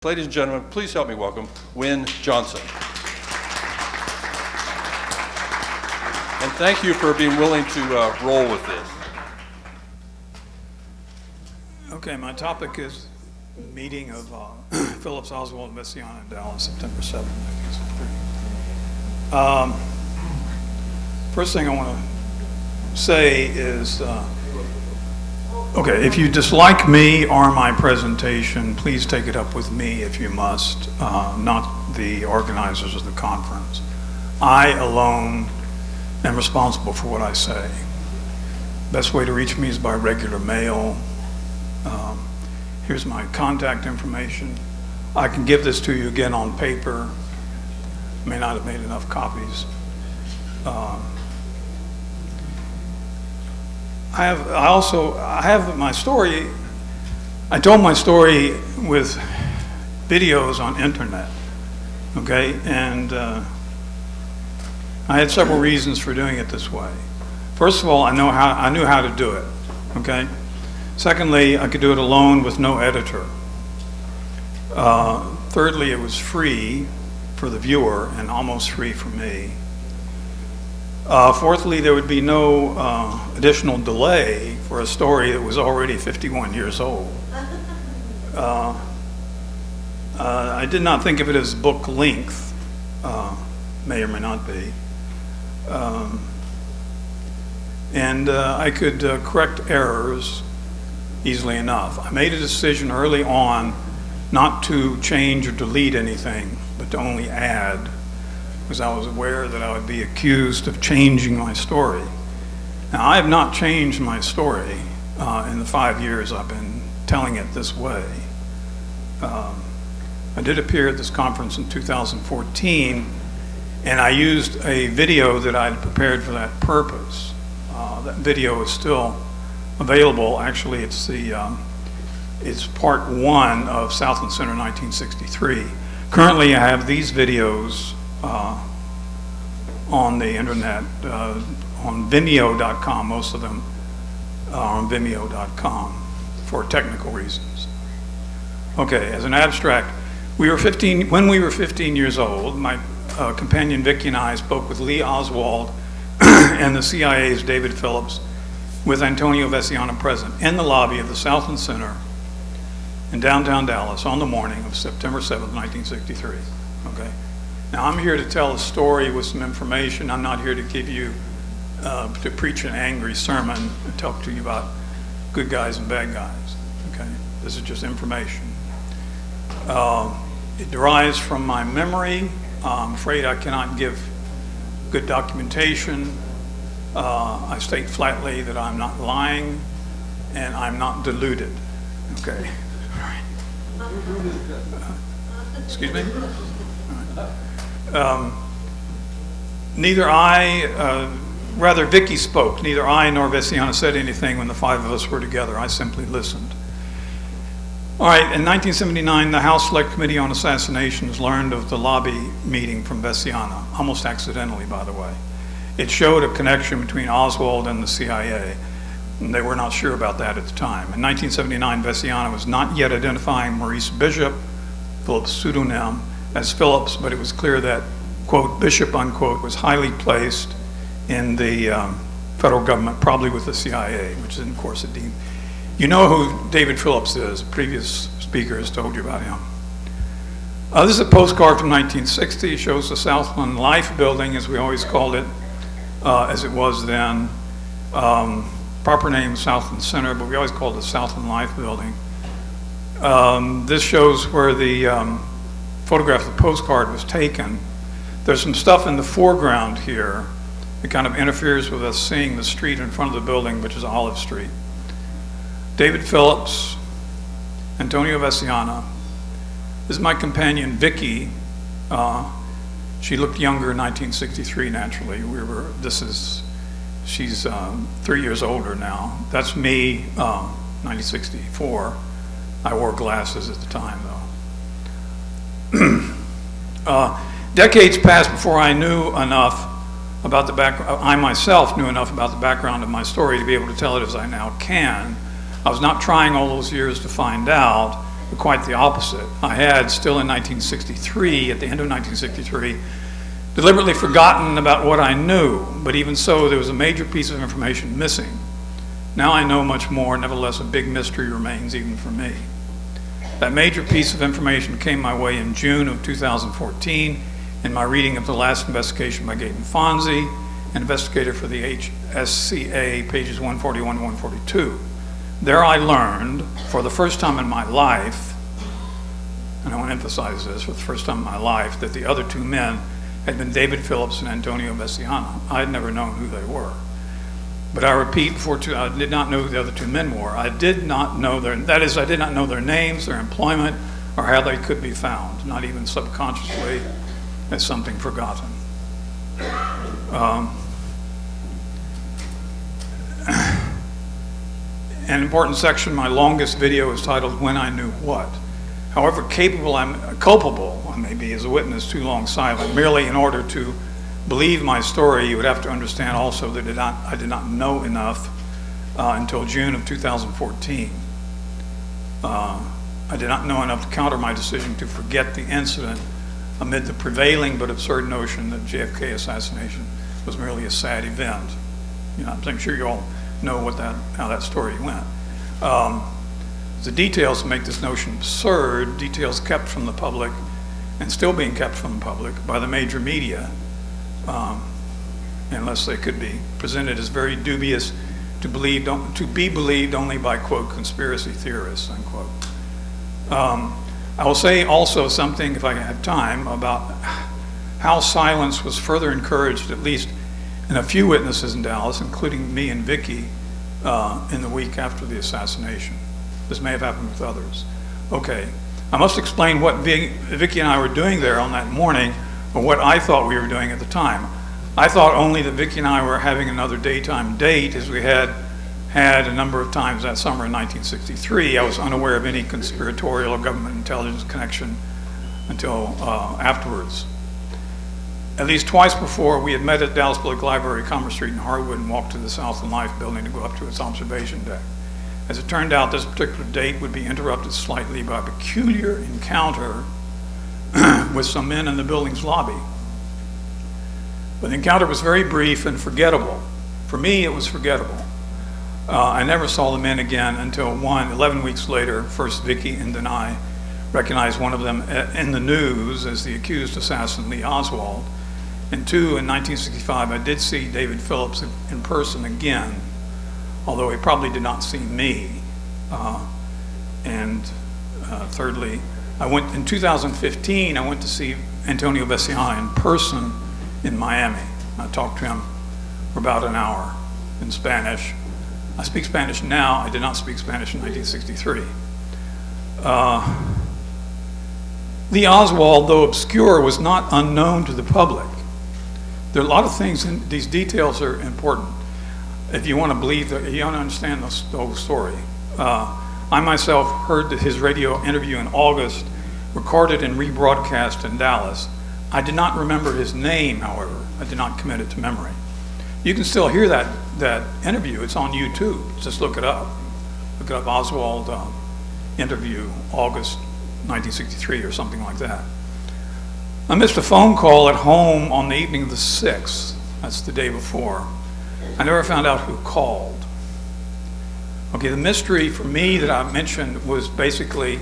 Ladies and gentlemen, please help me welcome Wynne Johnson. And thank you for being willing to roll with this. Okay, my topic is the meeting of Phillips, Oswald, and Veciana in Dallas, September 7th, 1963. First thing I want to say is, okay, if you dislike me or my presentation, please take it up with me if you must, not the organizers of the conference. I alone am responsible for what I say. Best way to reach me is by regular mail. Here's my contact information. I can give this to you again on paper. May not have made enough copies. I have my story. I told my story with videos on internet, okay? And I had several reasons for doing it this way. First of all, I knew how to do it, okay? Secondly, I could do it alone with no editor. Thirdly, it was free for the viewer and almost free for me. Fourthly, there would be no additional delay for a story that was already 51 years old. I did not think of it as book length, may or may not be. And I could correct errors easily enough. I made a decision early on not to change or delete anything, but to only add, because I was aware that I would be accused of changing my story. Now, I have not changed my story in the 5 years I've been telling it this way. I did appear at this conference in 2014, and I used a video that I had prepared for that purpose. That video is still available. Actually, it's part one of South and Center 1963. Currently, I have these videos on the internet, on Vimeo.com. Most of them are on Vimeo.com for technical reasons. Okay, as an abstract, when we were 15 years old, my companion Vicky and I spoke with Lee Oswald and the CIA's David Phillips, with Antonio Veciana present, in the lobby of the Southland Center in downtown Dallas on the morning of September 7th, 1963. Okay. Now, I'm here to tell a story with some information. I'm not here to give you, to preach an angry sermon and talk to you about good guys and bad guys. Okay. This is just information. It derives from my memory. I'm afraid I cannot give good documentation. I state flatly that I'm not lying and I'm not deluded. Okay. All right. Excuse me? All right. Rather Vicky spoke. Neither I nor Veciana said anything when the five of us were together. I simply listened. All right, in 1979, the House Select Committee on Assassinations learned of the lobby meeting from Veciana, almost accidentally, by the way. It showed a connection between Oswald and the CIA, and they were not sure about that at the time. In 1979, Veciana was not yet identifying Maurice Bishop, Phillips' pseudonym, as Phillips, but it was clear that, quote, Bishop, unquote, was highly placed in the federal government, probably with the CIA, which is, of course, a dean. You know who David Phillips is. A previous speaker has told you about him. This is a postcard from 1960. It shows the Southland Life building, as we always called it, as it was then. Proper name, Southland Center, but we always called it the Southland Life building. This shows where the photograph of the postcard was taken. There's some stuff in the foreground here that kind of interferes with us seeing the street in front of the building, which is Olive Street. David Phillips, Antonio Veciana. This is my companion, Vicky. She looked younger in 1963, naturally. She's 3 years older now. That's me, 1964. I wore glasses at the time, though. Decades passed before I knew enough about the background. I myself knew enough about the background of my story to be able to tell it as I now can. I was not trying all those years to find out. but quite the opposite. I had, still in 1963, at the end of 1963, deliberately forgotten about what I knew, but even so, there was a major piece of information missing. Now I know much more, nevertheless a big mystery remains even for me. That major piece of information came my way in June of 2014 in my reading of the last investigation by Gaten Fonzie, an investigator for the HSCA, pages 141 and 142. There I learned, for the first time in my life, and I want to emphasize this, for the first time in my life, that the other two men had been David Phillips and Antonio Veciana. I had never known who they were. But I repeat, I did not know who the other two men were. I did not know I did not know their names, their employment, or how they could be found, not even subconsciously as something forgotten. An important section, my longest video, is titled When I Knew What. However culpable I may be as a witness too long silent, merely in order to believe my story, you would have to understand also that I did not know enough until June of 2014. I did not know enough to counter my decision to forget the incident amid the prevailing but absurd notion that JFK assassination was merely a sad event. You know, I'm sure you all know how that story went. The details make this notion absurd, details kept from the public and still being kept from the public by the major media, unless they could be presented as very dubious to be believed only by, quote, conspiracy theorists, unquote. I will say also something, if I have time, about how silence was further encouraged, at least in a few witnesses in Dallas, including me and Vicky, in the week after the assassination. This may have happened with others. Okay, I must explain what Vicky and I were doing there on that morning, or what I thought we were doing at the time. I thought only that Vicky and I were having another daytime date, as we had had a number of times that summer in 1963. I was unaware of any conspiratorial or government intelligence connection until afterwards. At least twice before, we had met at Dallas Public Library, Commerce Street in Harwood, and walked to the South and Life building to go up to its observation deck. As it turned out, this particular date would be interrupted slightly by a peculiar encounter with some men in the building's lobby. But the encounter was very brief and forgettable. For me, it was forgettable. I never saw the men again until 11 weeks later, first Vicky and then I recognized one of them in the news as the accused assassin, Lee Oswald. And two, in 1965, I did see David Phillips in person again, although he probably did not see me. Thirdly, in 2015, I went to see Antonio Veciana in person in Miami. I talked to him for about an hour in Spanish. I speak Spanish now. I did not speak Spanish in 1963. Lee Oswald, though obscure, was not unknown to the public. There are a lot of things, these details are important if you want to believe that, you want to understand the whole story. I myself heard his radio interview in August, recorded and rebroadcast in Dallas. I did not remember his name, however. I did not commit it to memory. You can still hear that interview. It's on YouTube. Just look it up. Look up Oswald interview, August 1963 or something like that. I missed a phone call at home on the evening of the 6th. That's the day before. I never found out who called. Okay, the mystery for me that I mentioned was basically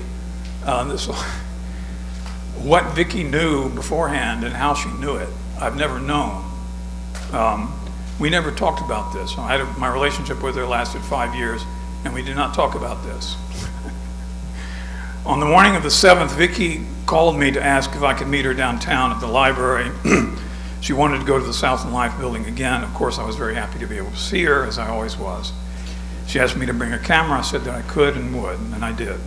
what Vicky knew beforehand and how she knew it. I've never known. We never talked about this. My relationship with her lasted 5 years, and we did not talk about this. On the morning of the 7th, Vicky called me to ask if I could meet her downtown at the library. She wanted to go to the South and Life building again. Of course, I was very happy to be able to see her, as I always was. She asked me to bring a camera. I said that I could and would, and I did.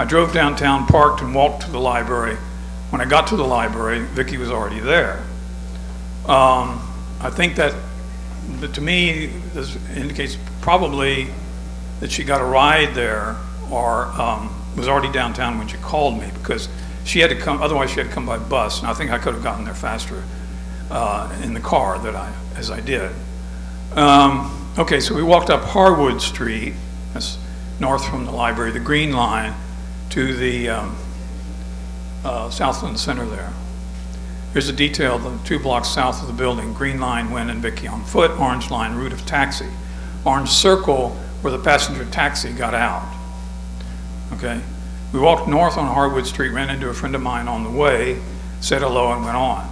I drove downtown, parked, and walked to the library. When I got to the library, Vicky was already there. I think that, to me, this indicates probably that she got a ride there or was already downtown when she called me, because she had to come, otherwise she had to come by bus, and I think I could have gotten there faster in the car as I did. Okay, so we walked up Harwood Street, that's north from the library, the Green Line, to the Southland Center there. Here's a detail, the 2 blocks south of the building, green line, Wynne and Vicky on foot, orange line, route of taxi. Orange circle where the passenger taxi got out, okay? We walked north on Harwood Street, ran into a friend of mine on the way, said hello and went on.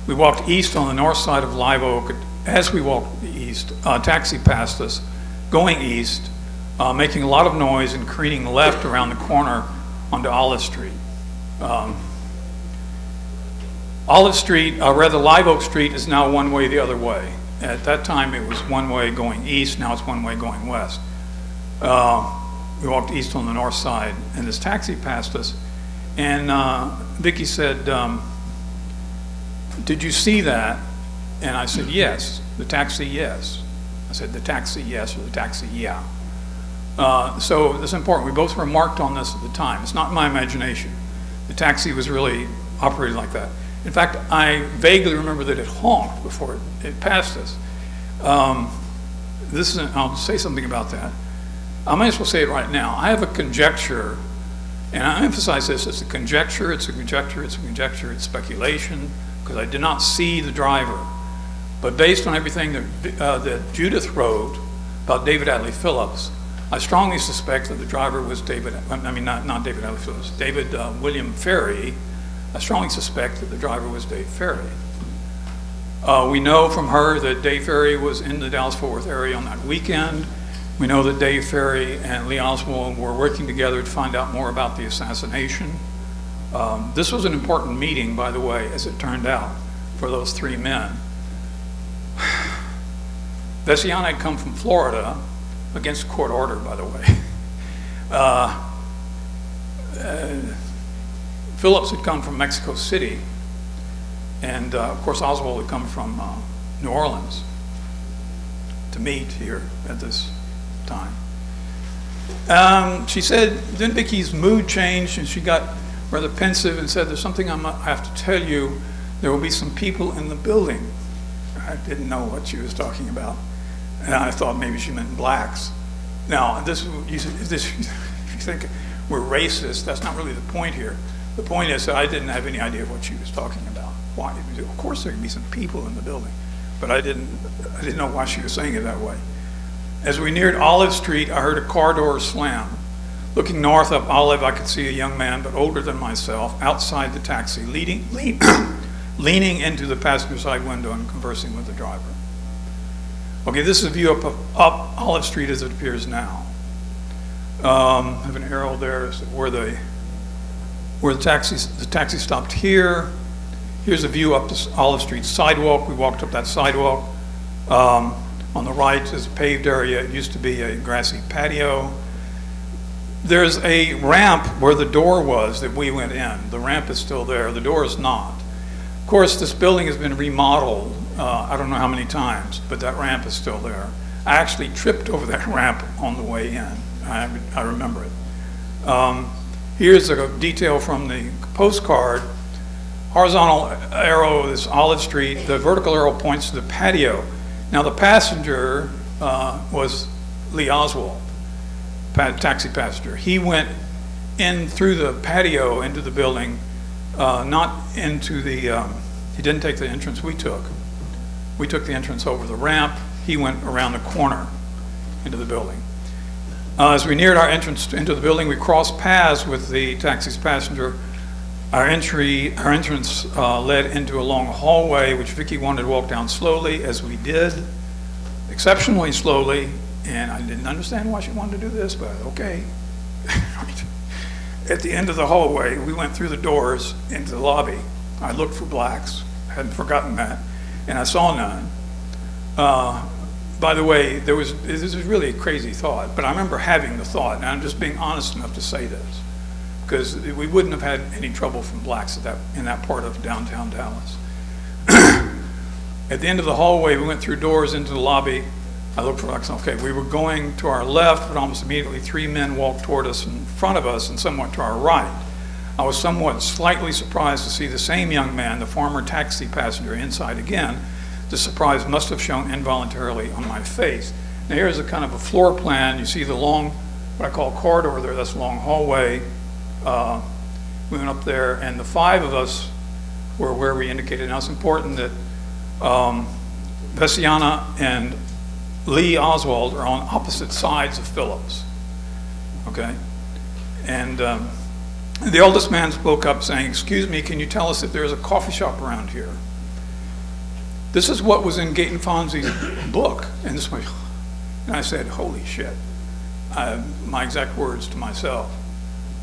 We walked east on the north side of Live Oak. As we walked east, a taxi passed us, going east, making a lot of noise and careening left around the corner onto Olive Street. Olive Street, rather Live Oak Street is now one way the other way. At that time it was one way going east, now it's one way going west. We walked east on the north side and this taxi passed us and Vicky said, did you see that? And I said, yes. The taxi, yes. I said, the taxi, yes, or the taxi, yeah. So it's important. We both remarked on this at the time. It's not my imagination. The taxi was really operated like that. In fact, I vaguely remember that it honked before it passed us. I'll say something about that. I might as well say it right now. I have a conjecture, and I emphasize this, it's a conjecture, it's a conjecture, it's a conjecture, it's speculation, because I did not see the driver. But based on everything that Judith wrote about David Atlee Phillips, I strongly suspect that the driver was not David Atlee Phillips, David William Ferry. I strongly suspect that the driver was Dave Ferry. We know from her that Dave Ferry was in the Dallas-Fort Worth area on that weekend. We know that Dave Ferry and Lee Oswald were working together to find out more about the assassination. This was an important meeting, by the way, as it turned out, for those 3 men. Veciana had come from Florida, against court order, by the way. Phillips had come from Mexico City, and of course Oswald had come from New Orleans to meet here at this time. She said, then Vicky's mood changed and she got rather pensive and said, there's something I have to tell you. There will be some people in the building. I didn't know what she was talking about. And I thought maybe she meant blacks. Now, if you think we're racist, that's not really the point here. The point is that I didn't have any idea what she was talking about. Why? Of course there can be some people in the building, but I didn't know why she was saying it that way. As we neared Olive Street, I heard a car door slam. Looking north up Olive, I could see a young man, but older than myself, outside the taxi, leaning into the passenger side window and conversing with the driver. Okay, this is a view up Olive Street as it appears now. I have an arrow there as to where the taxi stopped here. Here's a view up the Olive Street sidewalk. We walked up that sidewalk. On the right is a paved area. It used to be a grassy patio. There's a ramp where the door was that we went in. The ramp is still there. The door is not. Of course, this building has been remodeled, I don't know how many times, but that ramp is still there. I actually tripped over that ramp on the way in. I remember it. Here's a detail from the postcard. Horizontal arrow is Olive Street. The vertical arrow points to the patio. Now the passenger was Lee Oswald, taxi passenger. He went in through the patio into the building, not into the, he didn't take the entrance we took. We took the entrance over the ramp. He went around the corner into the building. As we neared our entrance into the building, we crossed paths with the taxi's passenger. Our entrance led into a long hallway, which Vicky wanted to walk down slowly, as we did, exceptionally slowly, and I didn't understand why she wanted to do this, but okay. At the end of the hallway, we went through the doors into the lobby. I looked for blacks, hadn't forgotten that, and I saw none. By the way, this is really a crazy thought, but I remember having the thought, and I'm just being honest enough to say this, because we wouldn't have had any trouble from blacks in that part of downtown Dallas. At the end of the hallway, we went through doors into the lobby. I looked for blacks. Okay, we were going to our left, but almost immediately 3 men walked toward us in front of us and somewhat to our right. I was somewhat slightly surprised to see the same young man, the former taxi passenger, inside again. The surprise must have shown involuntarily on my face. Now here's a kind of a floor plan. You see the long, what I call corridor there, that's a long hallway. We went up there, and the 5 of us were where we indicated. Now it's important that Veciana and Lee Oswald are on opposite sides of Phillips, okay? And the oldest man spoke up saying, "Excuse me, can you tell us if there's a coffee shop around here?" This is what was in Gaten Fonzie's book, and this was, and I said, "Holy shit." My exact words to myself.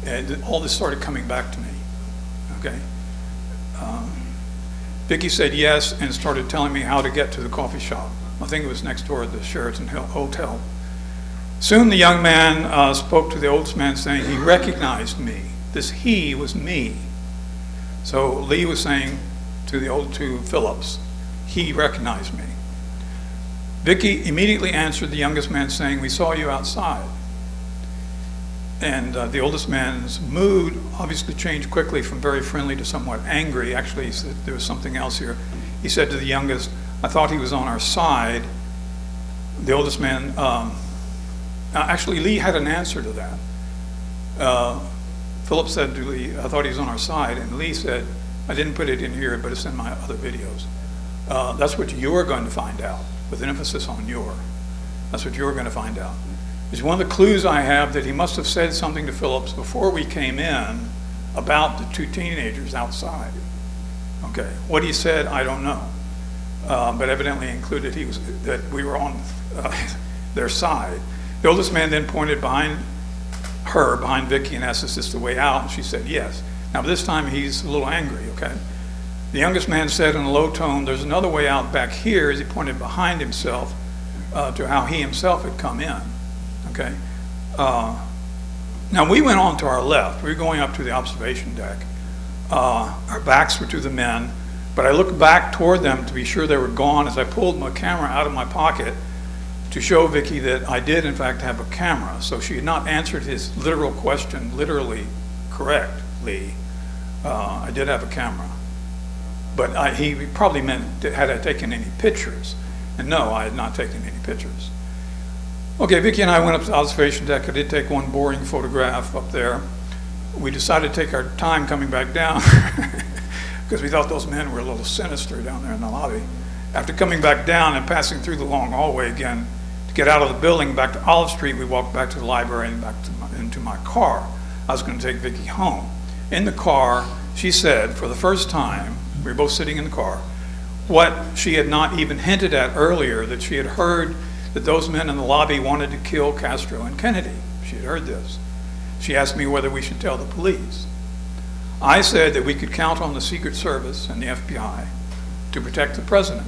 And all this started coming back to me, okay? Vicki said yes and started telling me how to get to the coffee shop. I think it was next door at the Sheraton Hotel. Soon the young man spoke to the oldest man saying he recognized me. This he was me. So Lee was saying to Phillips, he recognized me. Vicki immediately answered the youngest man saying, "We saw you outside." And the oldest man's mood obviously changed quickly from very friendly to somewhat angry. Actually, he said there was something else here. He said to the youngest, "I thought he was on our side." The oldest man, actually Lee had an answer to that. Philip said to Lee, "I thought he was on our side." And Lee said, "I didn't put it in here, but it's in my other videos. That's what you're going to find out," with an emphasis on your. That's what you're going to find out. It's one of the clues I have that he must have said something to Phillips before we came in about the 2 teenagers outside. Okay, what he said, I don't know, but evidently included that we were on their side. The oldest man then pointed behind Vicki, and asked, "Is this the way out?" And she said yes. Now this time he's a little angry, okay? The youngest man said in a low tone, "There's another way out back here," as he pointed behind himself to how he himself had come in. Okay. Now we went on to our left. We were going up to the observation deck. Our backs were to the men, but I looked back toward them to be sure they were gone as I pulled my camera out of my pocket to show Vicki that I did in fact have a camera. So she had not answered his literal question literally correctly. I did have a camera, but he probably meant, had I taken any pictures? And no, I had not taken any pictures. Okay, Vicki and I went up to the observation deck. I did take one boring photograph up there. We decided to take our time coming back down because we thought those men were a little sinister down there in the lobby. After coming back down and passing through the long hallway again to get out of the building back to Olive Street, we walked back to the library and back into my car. I was going to take Vicki home. In the car, she said, for the first time, we were both sitting in the car, what she had not even hinted at earlier, that she had heard that those men in the lobby wanted to kill Castro and Kennedy. She had heard this. She asked me whether we should tell the police. I said that we could count on the Secret Service and the FBI to protect the president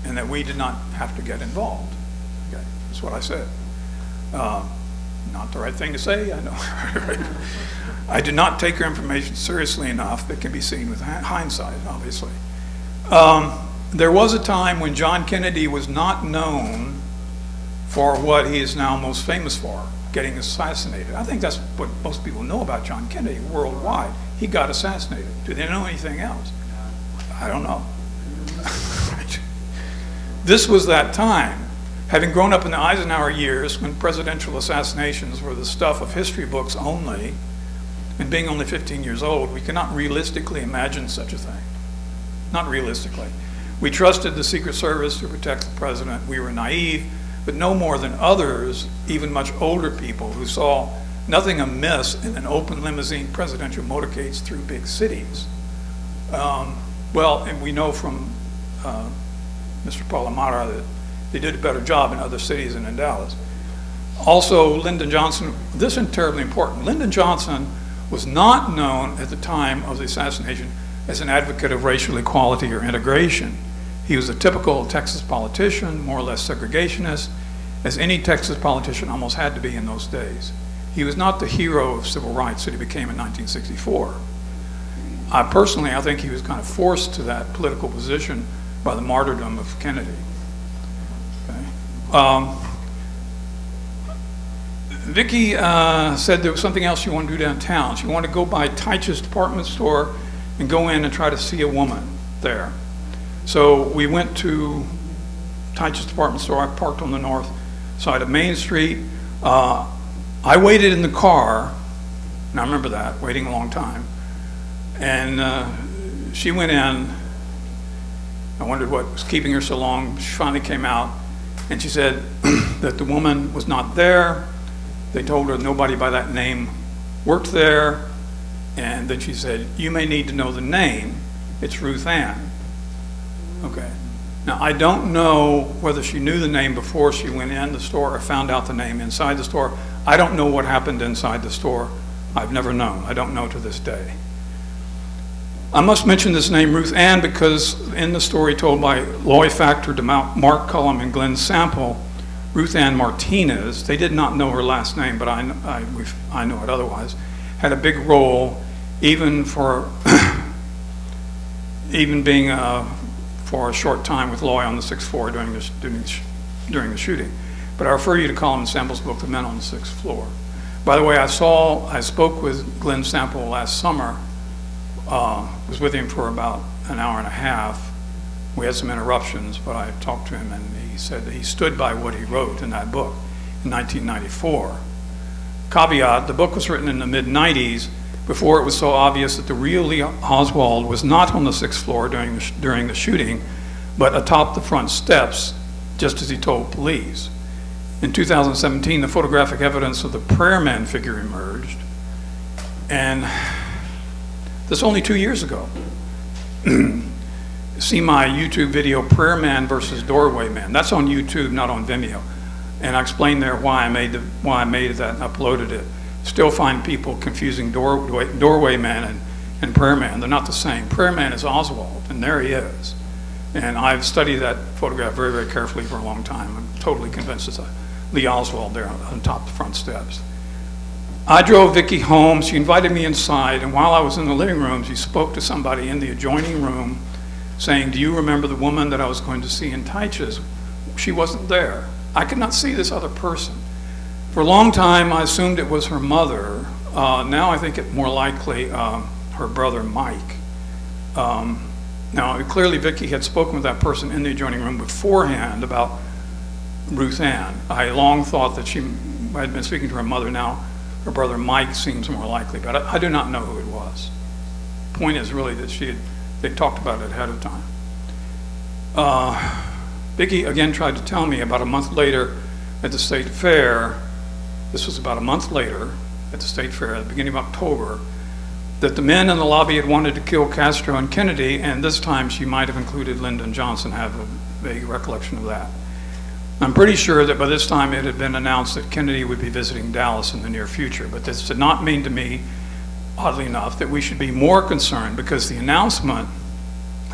and that we did not have to get involved. Okay, that's what I said. Not the right thing to say, I know. I did not take her information seriously enough. It can be seen with hindsight, obviously. There was a time when John Kennedy was not known for what he is now most famous for, getting assassinated. I think that's what most people know about John Kennedy worldwide. He got assassinated. Do they know anything else? I don't know. This was that time. Having grown up in the Eisenhower years when presidential assassinations were the stuff of history books only, and being only 15 years old, we cannot realistically imagine such a thing. Not realistically. We trusted the Secret Service to protect the president. We were naive, but no more than others, even much older people who saw nothing amiss in an open limousine presidential motorcades through big cities. Well, and we know from Mr. Palamara that they did a better job in other cities than in Dallas. Also, Lyndon Johnson, this is terribly important. Lyndon Johnson was not known at the time of the assassination as an advocate of racial equality or integration. He was a typical Texas politician, more or less segregationist, as any Texas politician almost had to be in those days. He was not the hero of civil rights that he became in 1964. Personally, I think he was kind of forced to that political position by the martyrdom of Kennedy. Okay. Vicki said there was something else she wanted to do downtown. She wanted to go by Teich's department store and go in and try to see a woman there. So we went to Teich's department store. I parked on the north side of Main Street. I waited in the car And I remember that, waiting a long time. And she went in. I wondered what was keeping her so long. She finally came out, and she said that the woman was not there. They told her nobody by that name worked there. And then she said, "You may need to know the name. It's Ruth Ann." Okay. Now, I don't know whether she knew the name before she went in the store or found out the name inside the store. I don't know what happened inside the store. I've never known. I don't know to this day. I must mention this name, Ruth Ann, because in the story told by Loy Factor to Mark Cullum and Glenn Sample, Ruth Ann Martinez, they did not know her last name, but I know it otherwise, had a big role, even for even being for a short time with Loy on the 6th floor during the shooting. But I refer you to Cullum and Sample's book, The Men on the 6th Floor. By the way, I spoke with Glenn Sample last summer. Was with him for about an hour and a half. We had some interruptions, but I talked to him, and he said that he stood by what he wrote in that book in 1994. Caveat, the book was written in the mid-90s, before it was so obvious that the real Lee Oswald was not on the 6th floor during the shooting, but atop the front steps, just as he told police. In 2017, the photographic evidence of the prayer man figure emerged, and that's only 2 years ago. See my YouTube video, Prayer Man versus Doorway Man. That's on YouTube, not on Vimeo. And I explained there why I made that and uploaded it. Still find people confusing Doorway Man and Prayer Man. They're not the same. Prayer Man is Oswald, and there he is. And I've studied that photograph very, very carefully for a long time. I'm totally convinced it's Lee Oswald there on top of the front steps. I drove Vicki home. She invited me inside, and while I was in the living room, she spoke to somebody in the adjoining room saying, "Do you remember the woman that I was going to see in Teich's?" She wasn't there. I could not see this other person. For a long time, I assumed it was her mother. Now I think it more likely her brother, Mike. Now, clearly Vicki had spoken with that person in the adjoining room beforehand about Ruth Ann. I long thought that she had been speaking to her mother. Now, her brother Mike seems more likely, but I do not know who it was. Point is really that they talked about it ahead of time. Vicki again tried to tell me about a month later at the state fair, this was about a month later at the state fair at the beginning of October, that the men in the lobby had wanted to kill Castro and Kennedy, and this time she might have included Lyndon Johnson. I have a vague recollection of that. I'm pretty sure that by this time it had been announced that Kennedy would be visiting Dallas in the near future, but this did not mean to me, oddly enough, that we should be more concerned, because the announcement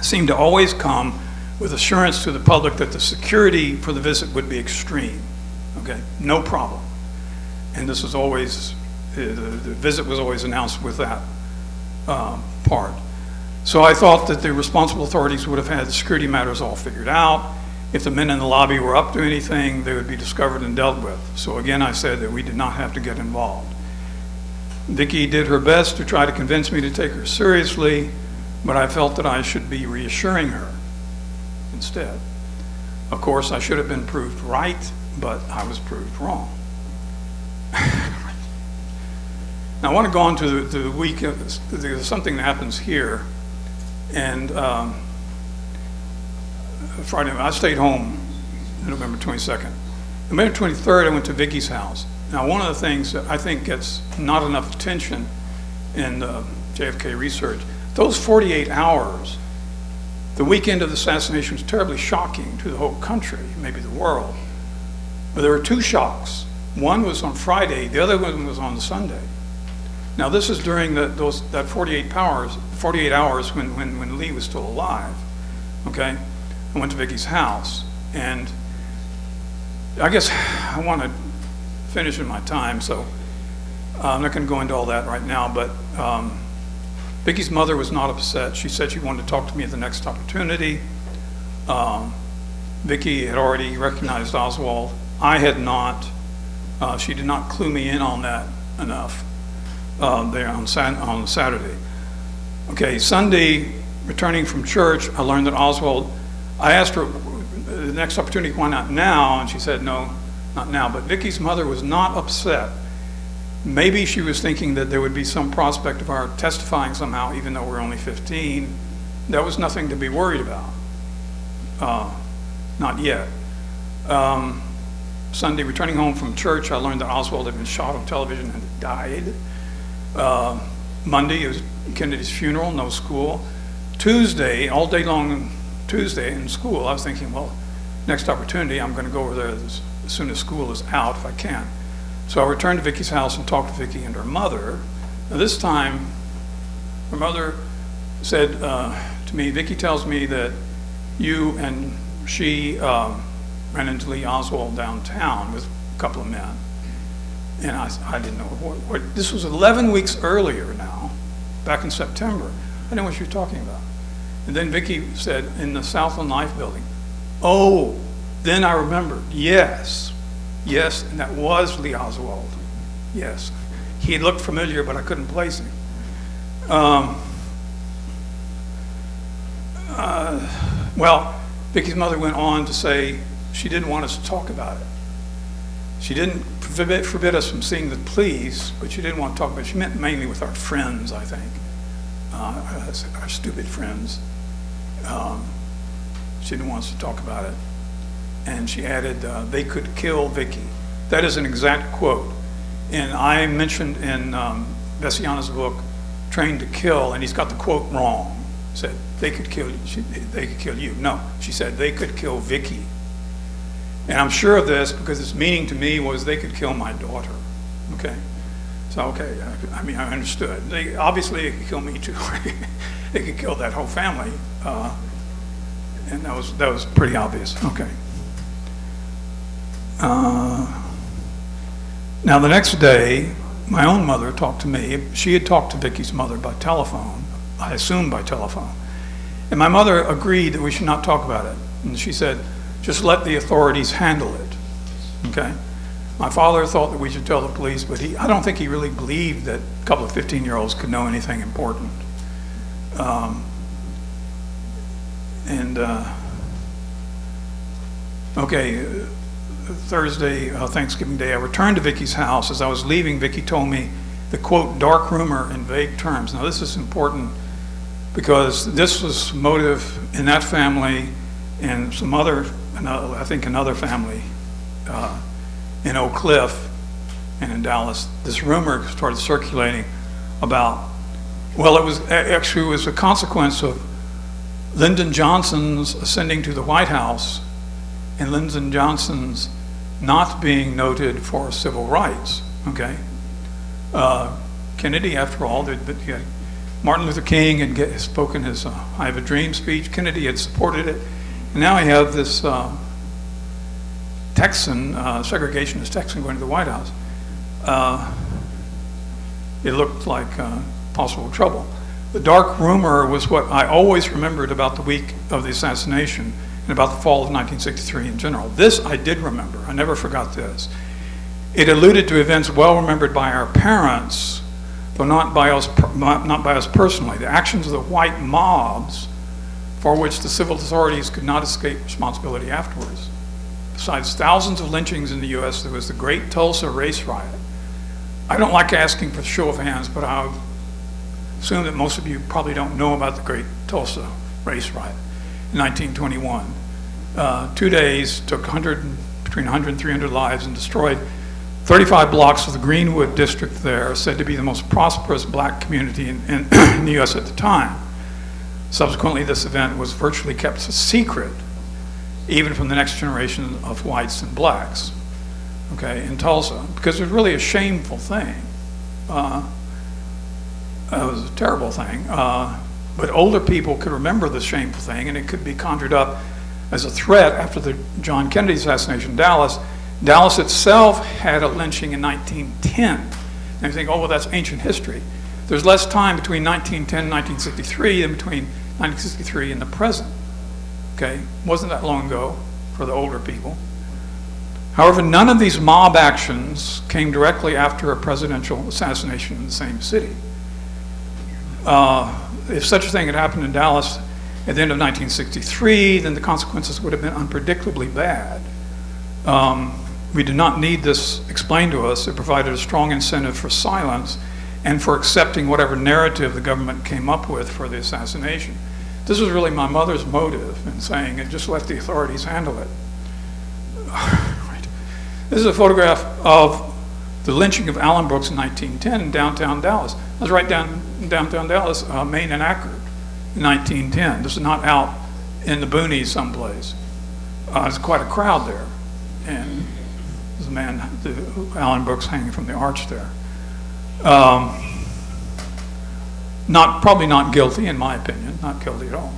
seemed to always come with assurance to the public that the security for the visit would be extreme. Okay, no problem. And this was always, the visit was always announced with that part. So I thought that the responsible authorities would have had the security matters all figured out. If the men in the lobby were up to anything, they would be discovered and dealt with. So again, I said that we did not have to get involved. Vicki did her best to try to convince me to take her seriously, but I felt that I should be reassuring her instead. Of course, I should have been proved right, but I was proved wrong. Now I want to go on to the week, there's something that happens here, and Friday night, I stayed home November 22nd. November 23rd, I went to Vicki's house. Now, one of the things that I think gets not enough attention in JFK research, those 48 hours, the weekend of the assassination was terribly shocking to the whole country, maybe the world. But there were two shocks. One was on Friday, the other one was on Sunday. Now, this is during that 48 hours when Lee was still alive, okay? I went to Vicki's house, and I guess I want to finish in my time, so I'm not going to go into all that right now, but Vicki's mother was not upset. She said she wanted to talk to me at the next opportunity. Vicki had already recognized Oswald. I had not. She did not clue me in on that enough there on Saturday. Okay, Sunday, returning from church, I learned that Oswald, I asked her the next opportunity, why not now? And she said, no, not now. But Vicki's mother was not upset Maybe she was thinking that there would be some prospect of our testifying somehow, even though we're only 15. That was nothing to be worried about. Not yet. Sunday, returning home from church, I learned that Oswald had been shot on television and had died. Monday, it was Kennedy's funeral, no school. Tuesday, all day long Tuesday in school, I was thinking, well, next opportunity, I'm going to go over there as soon as school is out, if I can. So I returned to Vicky's house and talked to Vicky and her mother. Now this time, her mother said to me, Vicky tells me that you and she ran into Lee Oswald downtown with a couple of men. And I didn't know what this was 11 weeks earlier now, back in September. I didn't know what she was talking about. And then Vicky said, in the Southland Life building. Oh, then I remembered, yes, and that was Lee Oswald, yes. He looked familiar, but I couldn't place him. Well, Vicky's mother went on to say she didn't want us to talk about it. She didn't forbid us from seeing the police, but she didn't want to talk about it. She meant mainly with our friends, I think, our stupid friends. She didn't want us to talk about it. And she added, they could kill Vicky. That is an exact quote. And I mentioned in Veciana's book, Trained to Kill, and he's got the quote wrong. He said, they could kill you. They could kill you. No, she said, they could kill Vicky. And I'm sure of this because its meaning to me was they could kill my daughter. Okay? So, okay, I mean, I understood. Obviously, they could kill me too. They could kill that whole family. And that was pretty obvious. Okay. Now the next day, my own mother talked to me. She had talked to Vicky's mother by telephone, I assume by telephone. And my mother agreed that we should not talk about it. And she said, just let the authorities handle it, okay? My father thought that we should tell the police, but I don't think he really believed that a couple of 15-year-olds could know anything important. Okay, Thursday, Thanksgiving Day, I returned to Vicky's house. As I was leaving, Vicky told me the quote, dark rumor in vague terms. Now this is important because this was motive in that family and some other, I think another family in Oak Cliff and in Dallas. This rumor started circulating about, well, it was a consequence of Lyndon Johnson's ascending to the White House and Lyndon Johnson's not being noted for civil rights, okay? Kennedy, after all, Martin Luther King had spoken his I Have a Dream speech. Kennedy had supported it. And now we have this Texan, segregationist Texan going to the White House. It looked like possible trouble. The dark rumor was what I always remembered about the week of the assassination and about the fall of 1963 in general. This I did remember. I never forgot this. It alluded to events well remembered by our parents, though not by us personally. The actions of the white mobs for which the civil authorities could not escape responsibility afterwards. Besides thousands of lynchings in the U.S., there was the Great Tulsa Race Riot. I don't like asking for the show of hands, but I assume that most of you probably don't know about the Great Tulsa Race Riot in 1921. 2 days, took between 100 and 300 lives and destroyed 35 blocks of the Greenwood district there, said to be the most prosperous black community in the U.S. at the time. Subsequently, this event was virtually kept a secret, even from the next generation of whites and blacks, okay, in Tulsa, because it was really a shameful thing. It was a terrible thing, but older people could remember the shameful thing, and it could be conjured up as a threat after the John Kennedy assassination in Dallas. Dallas itself had a lynching in 1910. And you think, oh, well, that's ancient history. There's less time between 1910 and 1963 than between 1963 and the present. Okay, wasn't that long ago for the older people. However, none of these mob actions came directly after a presidential assassination in the same city. If such a thing had happened in Dallas at the end of 1963, then the consequences would have been unpredictably bad. We did not need this explained to us. It provided a strong incentive for silence and for accepting whatever narrative the government came up with for the assassination. This was really my mother's motive in saying, and just let the authorities handle it. Right. This is a photograph of the lynching of Allen Brooks in 1910 in downtown Dallas. I was right down in downtown Dallas, Maine and Akron, in 1910. This is not out in the boonies someplace. There's quite a crowd there. And there's a man, Allen Brooks, hanging from the arch there. Probably not guilty, in my opinion, not guilty at all.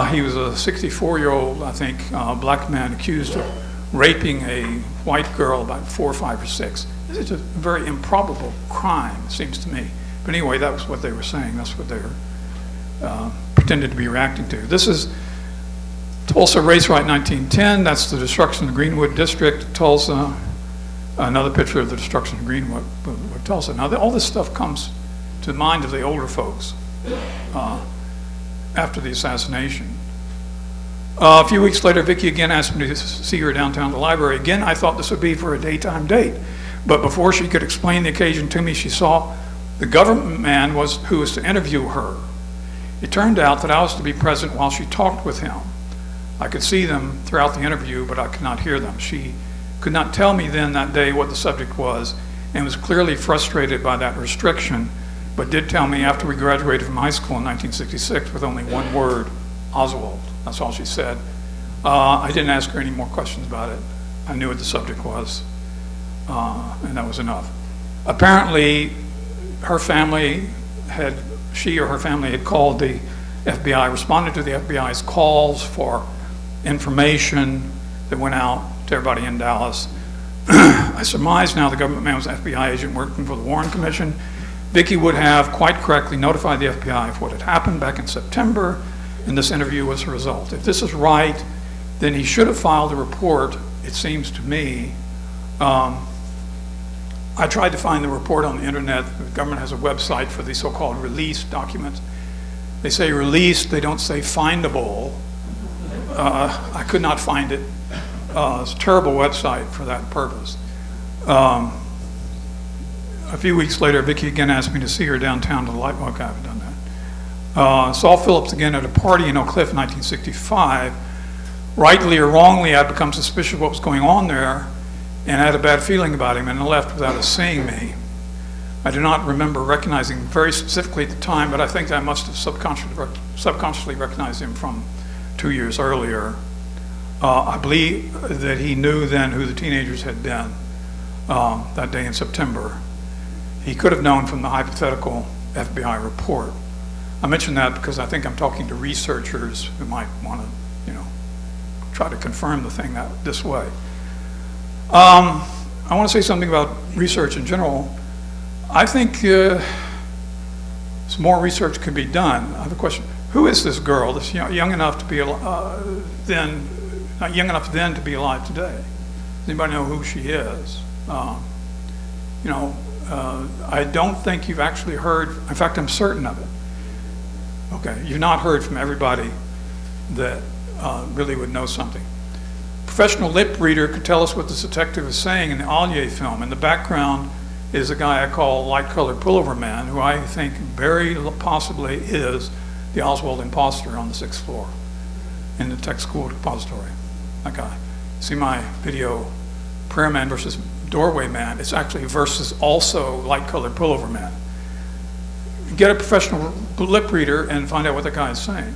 He was a 64-year-old, I think, black man accused of raping a white girl, about 4, 5, or 6. This is a very improbable crime, it seems to me. But anyway, that was what they were saying. That's what they were pretended to be reacting to. This is Tulsa Race Riot 1910. That's the destruction of the Greenwood District, Tulsa. Another picture of the destruction of Greenwood, Tulsa. Now, all this stuff comes to the mind of the older folks after the assassination. A few weeks later, Vicki again asked me to see her downtown at the library. Again, I thought this would be for a daytime date. But before she could explain the occasion to me, she saw the government man who was to interview her. It turned out that I was to be present while she talked with him. I could see them throughout the interview, but I could not hear them. She could not tell me then that day what the subject was and was clearly frustrated by that restriction, but did tell me after we graduated from high school in 1966 with only one word, Oswald. That's all she said. I didn't ask her any more questions about it. I knew what the subject was, and that was enough. Apparently, she or her family had called the FBI, responded to the FBI's calls for information that went out to everybody in Dallas. I surmise now the government man was an FBI agent working for the Warren Commission. Vicki would have quite correctly notified the FBI of what had happened back in September, and this interview was the result. If this is right, then he should have filed a report, it seems to me. I tried to find the report on the internet. The government has a website for these so-called release documents. They say released, they don't say findable. I could not find it. It's a terrible website for that purpose. A few weeks later, Vicki again asked me to see her downtown to the light. Okay, I haven't done that. Saw Phillips again at a party in Oak Cliff in 1965. Rightly or wrongly, I'd become suspicious of what was going on there and had a bad feeling about him and left without us seeing me. I do not remember recognizing him very specifically at the time, but I think I must have subconsciously recognized him from 2 years earlier. I believe that he knew then who the teenagers had been that day in September. He could have known from the hypothetical FBI report. I mention that because I think I'm talking to researchers who might want to, try to confirm the thing this way. I want to say something about research in general. I think some more research could be done. I have a question. Who is this girl that's young enough to be not young enough then to be alive today? Does anybody know who she is? I don't think you've actually heard, in fact, I'm certain of it. Okay, you've not heard from everybody that really would know something. Professional lip reader could tell us what this detective is saying in the Atlee film. In the background is a guy I call light-colored pullover man, who I think very possibly is the Oswald imposter on the 6th floor in the tech school depository. That guy. See my video, Prayer Man versus Doorway Man. It's actually versus also light-colored pullover man. Get a professional lip reader and find out what the guy is saying.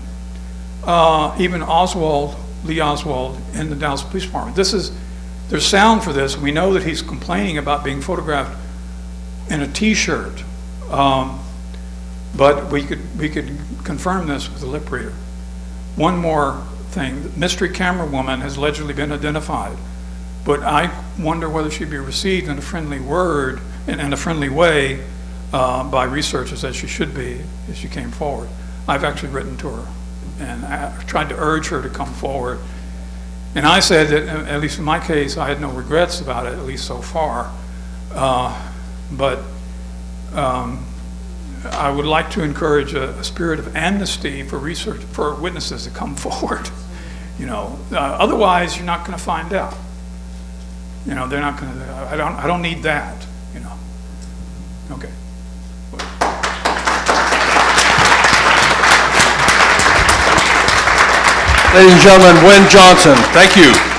Even Lee Oswald in the Dallas Police Department. There's sound for this. We know that he's complaining about being photographed in a T-shirt, but we could confirm this with a lip reader. One more thing: the mystery camera woman has allegedly been identified, but I wonder whether she'd be received in a friendly word in a friendly way by researchers, as she should be if she came forward. I've actually written to her and tried to urge her to come forward. And I said that, at least in my case, I had no regrets about it, at least so far. But I would like to encourage a spirit of amnesty for research, for witnesses to come forward. Otherwise you're not going to find out. You know, they're not going to, I don't need that, you know. Okay. Ladies and gentlemen, Wynne Johnson, thank you.